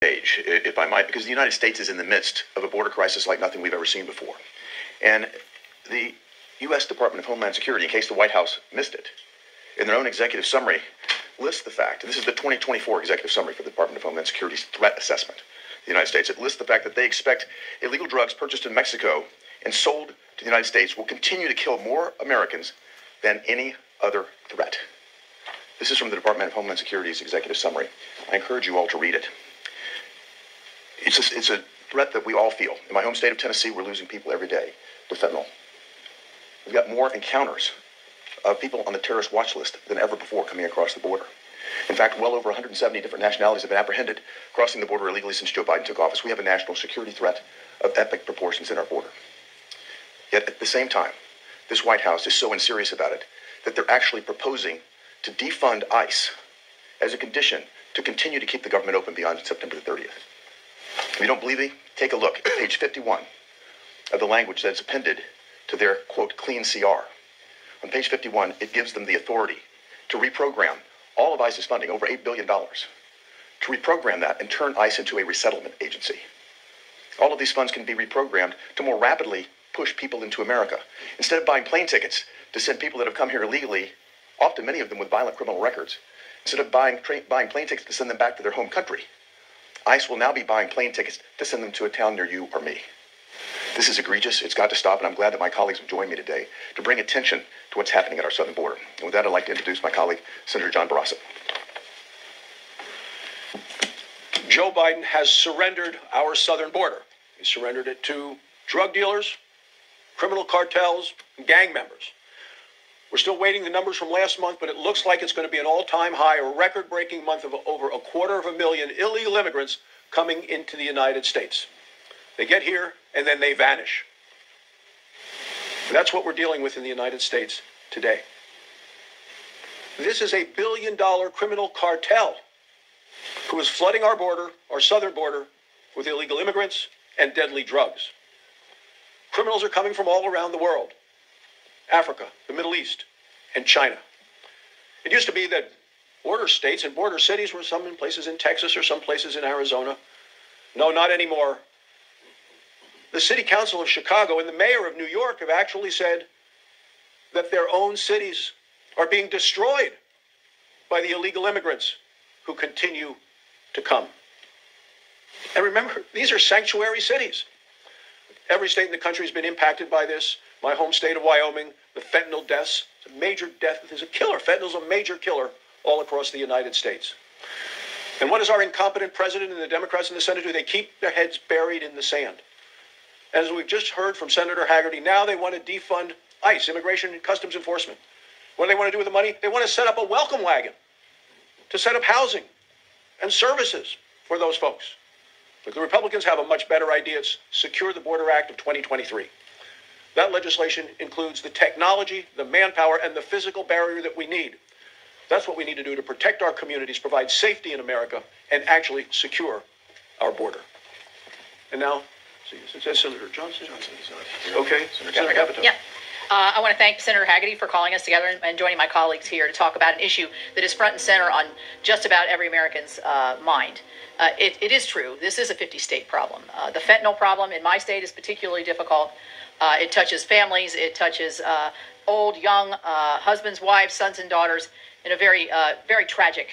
page, if I might, because the United States is in the midst of a border crisis like nothing we've ever seen before. And the U.S. Department of Homeland Security, in case the White House missed it, in their own executive summary, lists the fact, and this is the 2024 executive summary for the Department of Homeland Security's threat assessment of the United States. It lists the fact that they expect illegal drugs purchased in Mexico and sold to the United States will continue to kill more Americans than any other threat. This is from the Department of Homeland Security's executive summary. I encourage you all to read it. It's a threat that we all feel. In my home state of Tennessee, we're losing people every day to fentanyl. We've got more encounters of people on the terrorist watch list than ever before coming across the border. In fact, well over 170 different nationalities have been apprehended crossing the border illegally since Joe Biden took office. We have a national security threat of epic proportions in our border. Yet at the same time, this White House is so unserious about it that they're actually proposing to defund ICE as a condition to continue to keep the government open beyond September the 30th. If you don't believe me, take a look at page 51 of the language that's appended to their, quote, clean CR. On page 51, it gives them the authority to reprogram all of ICE's funding, over $8 billion, to reprogram that and turn ICE into a resettlement agency. All of these funds can be reprogrammed to more rapidly push people into America. Instead of buying plane tickets to send people that have come here illegally, often many of them with violent criminal records, instead of buying plane tickets to send them back to their home country, ICE will now be buying plane tickets to send them to a town near you or me. This is egregious. It's got to stop, and I'm glad that my colleagues have joined me today to bring attention to what's happening at our southern border. And with that, I'd like to introduce my colleague, Senator John Barrasso. Joe Biden has surrendered our southern border. He surrendered it to drug dealers, criminal cartels, and gang members. We're still waiting the numbers from last month, but it looks like it's going to be an all-time high, a record-breaking month of over 250,000 illegal immigrants coming into the United States. They get here, and then they vanish. That's what we're dealing with in the United States today. This is a billion-dollar criminal cartel who is flooding our border, our southern border, with illegal immigrants and deadly drugs. Criminals are coming from all around the world. Africa, the Middle East, and China. It used to be that border states and border cities were some places in Texas or some places in Arizona. No, not anymore. The City Council of Chicago and the Mayor of New York have actually said that their own cities are being destroyed by the illegal immigrants who continue to come. And remember, these are sanctuary cities. Every state in the country has been impacted by this. My home state of Wyoming, the fentanyl deaths, it's a major death. It's a killer. Fentanyl is a major killer all across the United States. And what does our incompetent president and the Democrats in the Senate do? They keep their heads buried in the sand. As we've just heard from Senator Hagerty, now they want to defund ICE, Immigration and Customs Enforcement. What do they want to do with the money? They want to set up a welcome wagon to set up housing and services for those folks. But the Republicans have a much better idea. It's Secure the Border Act of 2023. That legislation includes the technology, the manpower, and the physical barrier that we need. That's what we need to do to protect our communities, provide safety in America, and actually secure our border. And now, is that Senator Johnson? Okay, Senator Capito. Yeah. I want to thank Senator Hagerty for calling us together and joining my colleagues here to talk about an issue that is front and center on just about every American's mind. It is true. This is a 50-state problem. The fentanyl problem in my state is particularly difficult. It touches families. It touches old, young, husbands, wives, sons, and daughters in a very tragic,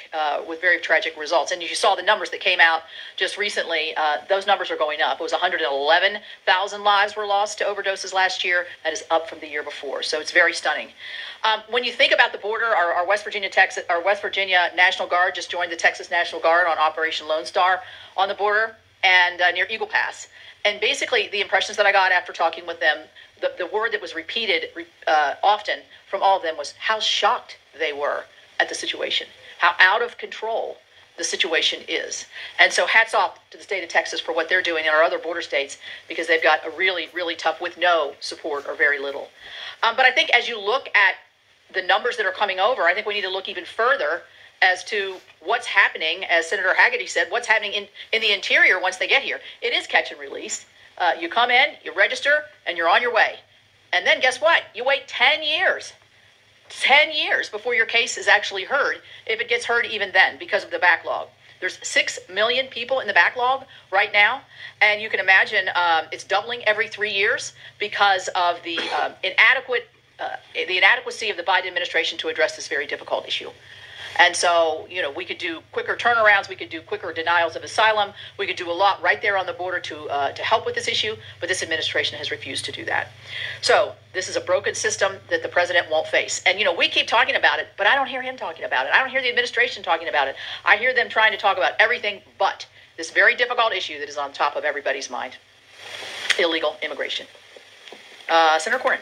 with very tragic results. And you saw the numbers that came out just recently. Those numbers are going up. It was 111,000 lives were lost to overdoses last year. That is up from the year before. So it's very stunning. When you think about the border, our West Virginia National Guard just joined the Texas National Guard on Operation Lone Star on the border and near Eagle Pass. And basically, the impressions that I got after talking with them, the word that was repeated often from all of them was how shocked they were at the situation, how out of control the situation is. And so hats off to the state of Texas for what they're doing in our other border states, because they've got a really, really tough with no support or very little. But I think as you look at the numbers that are coming over, I think we need to look even further as to what's happening, as Senator Hagerty said, what's happening in the interior once they get here. It is catch and release. You come in, you register, and you're on your way. And then guess what? You wait 10 years 10 years before your case is actually heard, if it gets heard even then, because of the backlog. There's 6 million people in the backlog right now, and you can imagine it's doubling every 3 years because of the inadequacy of the Biden administration to address this very difficult issue. And so, we could do quicker turnarounds. We could do quicker denials of asylum. We could do a lot right there on the border to help with this issue. But this administration has refused to do that. So this is a broken system that the president won't face. And, we keep talking about it, but I don't hear him talking about it. I don't hear the administration talking about it. I hear them trying to talk about everything but this very difficult issue that is on top of everybody's mind: illegal immigration. Senator Cornyn.